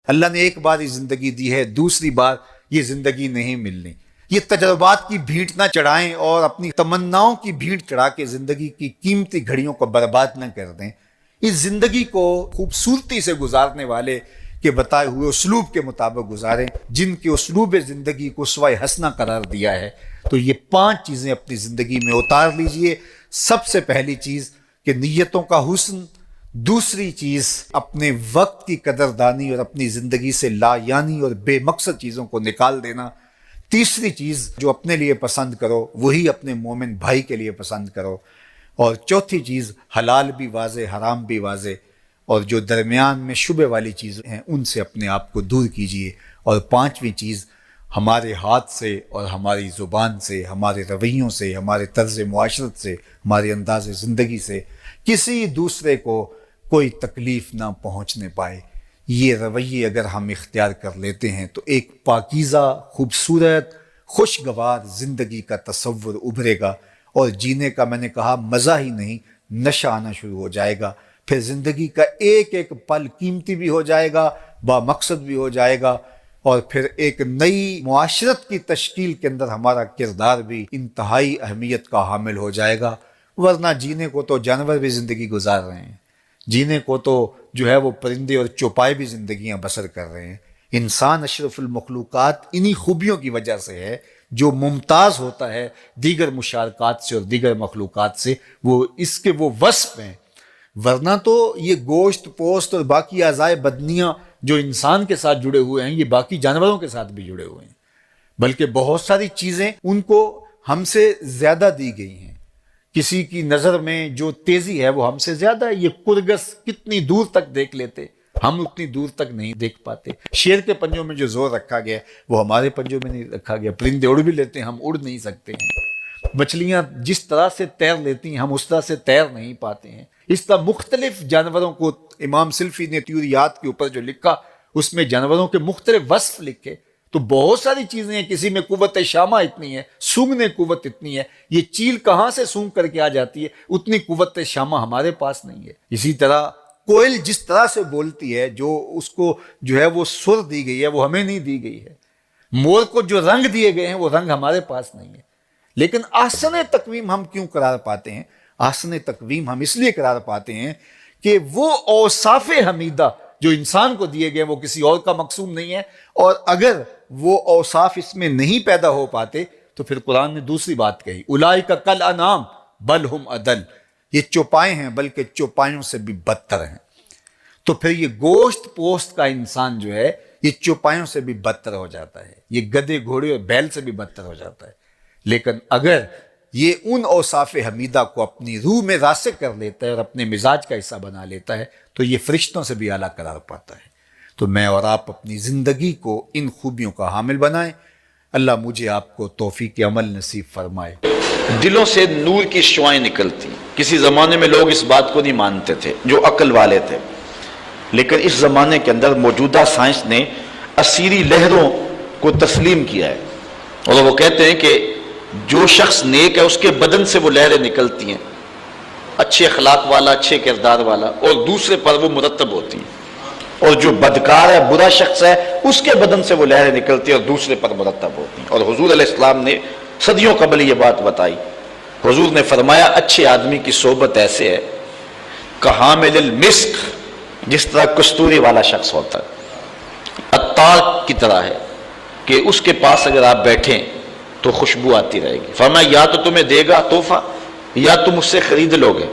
اللہ نے ایک بار ہی زندگی دی ہے، دوسری بار یہ زندگی نہیں ملنی۔ یہ تجربات کی بھیٹ نہ چڑھائیں اور اپنی تمناؤں کی بھیٹ چڑھا کے زندگی کی قیمتی گھڑیوں کو برباد نہ کر دیں۔ اس زندگی کو خوبصورتی سے گزارنے والے کے بتائے ہوئے اسلوب کے مطابق گزاریں، جن کے اسلوب زندگی کو اسوہ حسنہ قرار دیا ہے۔ تو یہ 5 چیزیں اپنی زندگی میں اتار لیجئے۔ سب سے پہلی چیز کہ نیتوں کا حسن، دوسری چیز اپنے وقت کی قدردانی اور اپنی زندگی سے لا یعنی اور بے مقصد چیزوں کو نکال دینا، تیسری چیز جو اپنے لیے پسند کرو وہی اپنے مومن بھائی کے لیے پسند کرو، اور چوتھی چیز حلال بھی واضح حرام بھی واضح، اور جو درمیان میں شبہ والی چیزیں ہیں ان سے اپنے آپ کو دور کیجیے، اور 5ویں چیز ہمارے ہاتھ سے اور ہماری زبان سے، ہمارے رویوں سے، ہمارے طرز معاشرت سے، ہمارے انداز زندگی سے کسی دوسرے کو کوئی تکلیف نہ پہنچنے پائے۔ یہ رویے اگر ہم اختیار کر لیتے ہیں تو ایک پاکیزہ، خوبصورت، خوشگوار زندگی کا تصور ابھرے گا، اور جینے کا میں نے کہا مزہ ہی نہیں، نشہ آنا شروع ہو جائے گا۔ پھر زندگی کا ایک ایک پل قیمتی بھی ہو جائے گا، با مقصد بھی ہو جائے گا، اور پھر ایک نئی معاشرت کی تشکیل کے اندر ہمارا کردار بھی انتہائی اہمیت کا حامل ہو جائے گا۔ ورنہ جینے کو تو جانور بھی زندگی گزار رہے ہیں، جینے کو تو جو ہے وہ پرندے اور چوپائے بھی زندگیاں بسر کر رہے ہیں۔ انسان اشرف المخلوقات انہی خوبیوں کی وجہ سے ہے، جو ممتاز ہوتا ہے دیگر مشارکات سے اور دیگر مخلوقات سے، وہ اس کے وہ وصف ہیں۔ ورنہ تو یہ گوشت پوست اور باقی اعضائے بدنیاں جو انسان کے ساتھ جڑے ہوئے ہیں، یہ باقی جانوروں کے ساتھ بھی جڑے ہوئے ہیں، بلکہ بہت ساری چیزیں ان کو ہم سے زیادہ دی گئی ہیں۔ کسی کی نظر میں جو تیزی ہے وہ ہم سے زیادہ ہے۔ یہ کرگس کتنی دور تک دیکھ لیتے، ہم اتنی دور تک نہیں دیکھ پاتے۔ شیر کے پنجوں میں جو زور رکھا گیا وہ ہمارے پنجوں میں نہیں رکھا گیا۔ پرندے اڑ بھی لیتے ہیں، ہم اڑ نہیں سکتے ہیں۔ مچھلیاں جس طرح سے تیر لیتی ہیں ہم اس طرح سے تیر نہیں پاتے ہیں۔ اس طرح مختلف جانوروں کو امام سلفی نے طیوریات کے اوپر جو لکھا اس میں جانوروں کے مختلف وصف لکھے، تو بہت ساری چیزیں ہیں۔ کسی میں قوت شامہ اتنی ہے، سونگنے قوت اتنی ہے، یہ چیل کہاں سے سونگ کر کے آ جاتی ہے، اتنی قوت شامہ ہمارے پاس نہیں ہے۔ اسی طرح کوئل جس طرح سے بولتی ہے، جو اس کو جو ہے وہ سر دی گئی ہے وہ ہمیں نہیں دی گئی ہے۔ مور کو جو رنگ دیے گئے ہیں وہ رنگ ہمارے پاس نہیں ہے۔ لیکن احسن تقویم ہم کیوں قرار پاتے ہیں؟ احسن تقویم ہم اس لیے قرار پاتے ہیں کہ وہ اوصاف حمیدہ جو انسان کو دیے گئے وہ کسی اور کا مقصود نہیں ہے، اور اگر وہ اوصاف اس میں نہیں پیدا ہو پاتے تو پھر قرآن نے دوسری بات کہی، اولئک کالانعام بل ہم اضل، یہ چوپائے ہیں بلکہ چوپایوں سے بھی بدتر ہیں۔ تو پھر یہ گوشت پوست کا انسان جو ہے یہ چوپایوں سے بھی بدتر ہو جاتا ہے، یہ گدھے گھوڑے اور بیل سے بھی بدتر ہو جاتا ہے۔ لیکن اگر یہ ان اوصاف حمیدہ کو اپنی روح میں راسخ کر لیتا ہے اور اپنے مزاج کا حصہ بنا لیتا ہے تو یہ فرشتوں سے بھی اعلیٰ قرار پاتا ہے۔ تو میں اور آپ اپنی زندگی کو ان خوبیوں کا حامل بنائیں۔ اللہ مجھے آپ کو توفیق عمل نصیب فرمائے۔ دلوں سے نور کی شعائیں نکلتی۔ کسی زمانے میں لوگ اس بات کو نہیں مانتے تھے، جو عقل والے تھے، لیکن اس زمانے کے اندر موجودہ سائنس نے اسیری لہروں کو تسلیم کیا ہے، اور وہ کہتے ہیں کہ جو شخص نیک ہے اس کے بدن سے وہ لہریں نکلتی ہیں، اچھے اخلاق والا، اچھے کردار والا، اور دوسرے پر وہ مرتب ہوتی ہیں، اور جو بدکار ہے، برا شخص ہے، اس کے بدن سے وہ لہریں نکلتی ہیں اور دوسرے پر مرتب ہوتی ہیں۔ اور حضور علیہ السلام نے صدیوں قبل یہ بات بتائی۔ حضور نے فرمایا اچھے آدمی کی صحبت ایسے ہے کحامل المسک، جس طرح کستوری والا شخص ہوتا ہے، عطار کی طرح ہے کہ اس کے پاس اگر آپ بیٹھیں تو خوشبو آتی رہے گی۔ فرمایا یا تو تمہیں دے گا تحفہ، یا تم اس سے خرید لو گے،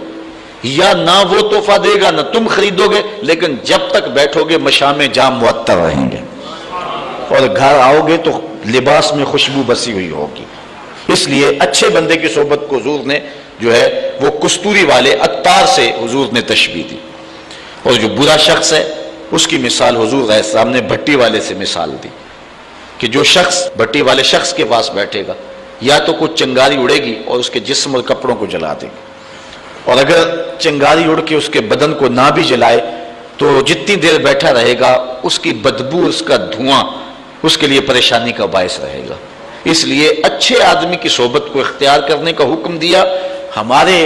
یا نہ وہ تحفہ دے گا نہ تم خریدو گے، لیکن جب تک بیٹھو گے مشام جام معطر رہیں گے، اور گھر آؤ گے تو لباس میں خوشبو بسی ہوئی ہوگی۔ اس لیے اچھے بندے کی صحبت کو حضور نے جو ہے وہ کستوری والے عطار سے حضور نے تشبیہ دی، اور جو برا شخص ہے اس کی مثال حضور علیہ السلام نے بھٹی والے سے مثال دی، کہ جو شخص بھٹی والے شخص کے پاس بیٹھے گا یا تو کچھ چنگاری اڑے گی اور اس کے جسم اور کپڑوں کو جلا دے گی، اور اگر چنگاری اڑ کے اس کے بدن کو نہ بھی جلائے تو جتنی دیر بیٹھا رہے گا اس کی بدبو، اس کا دھواں اس کے لیے پریشانی کا باعث رہے گا۔ اس لیے اچھے آدمی کی صحبت کو اختیار کرنے کا حکم دیا۔ ہمارے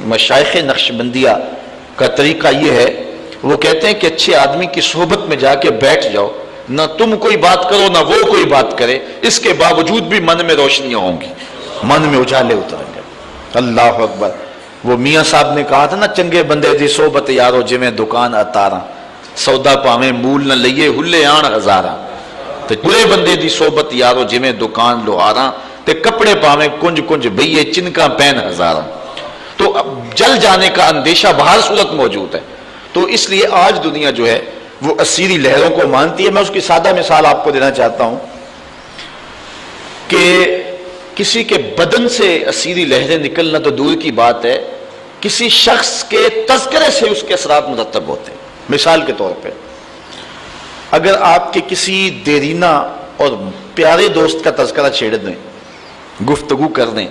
مشائخ نقشبندیہ کا طریقہ یہ ہے وہ کہتے ہیں کہ اچھے آدمی کی صحبت میں جا کے بیٹھ جاؤ، نہ تم کوئی بات کرو نہ وہ کوئی بات کرے، اس کے باوجود بھی من میں روشنیاں ہوں گی، من میں اجالے اتریں گے۔ اللہ اکبر۔ وہ میاں صاحب نے کہا تھا نا، چنگے بندے دی صحبت یارو جویں دکان اتاراں، سودا پاویں مول نہ لئیے ہلے آن ہزاراں۔ تے برے بندے دی صحبت یارو جویں دکان لوہاراں، تے کپڑے پاویں کنج کنج بھئیے چنکاں پین ہزاراں۔ تو اب جل جانے کا اندیشہ بہر صورت موجود ہے۔ تو اس لیے آج دنیا جو ہے وہ اسیری لہروں کو مانتی ہے۔ میں اس کی سادہ مثال آپ کو دینا چاہتا ہوں کہ کسی کے بدن سے اسیری لہریں نکلنا تو دور کی بات ہے، کسی شخص کے تذکرے سے اس کے اثرات مرتب ہوتے ہیں۔ مثال کے طور پہ اگر آپ کے کسی دیرینہ اور پیارے دوست کا تذکرہ چھیڑ دیں، گفتگو کر دیں،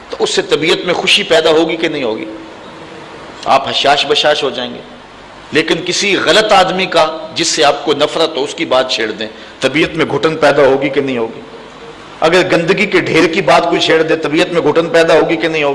تو اس سے طبیعت میں خوشی پیدا ہوگی کہ نہیں ہوگی؟ آپ حشاش بشاش ہو جائیں گے۔ لیکن کسی غلط آدمی کا جس سے آپ کو نفرت ہو، اس کی بات چھیڑ دیں، طبیعت میں گھٹن پیدا ہوگی کہ نہیں ہوگی؟ اگر گندگی کے ڈھیر کی بات کوئی چھیڑ دے، طبیعت میں گھٹن پیدا ہوگی کہ نہیں ہوگی؟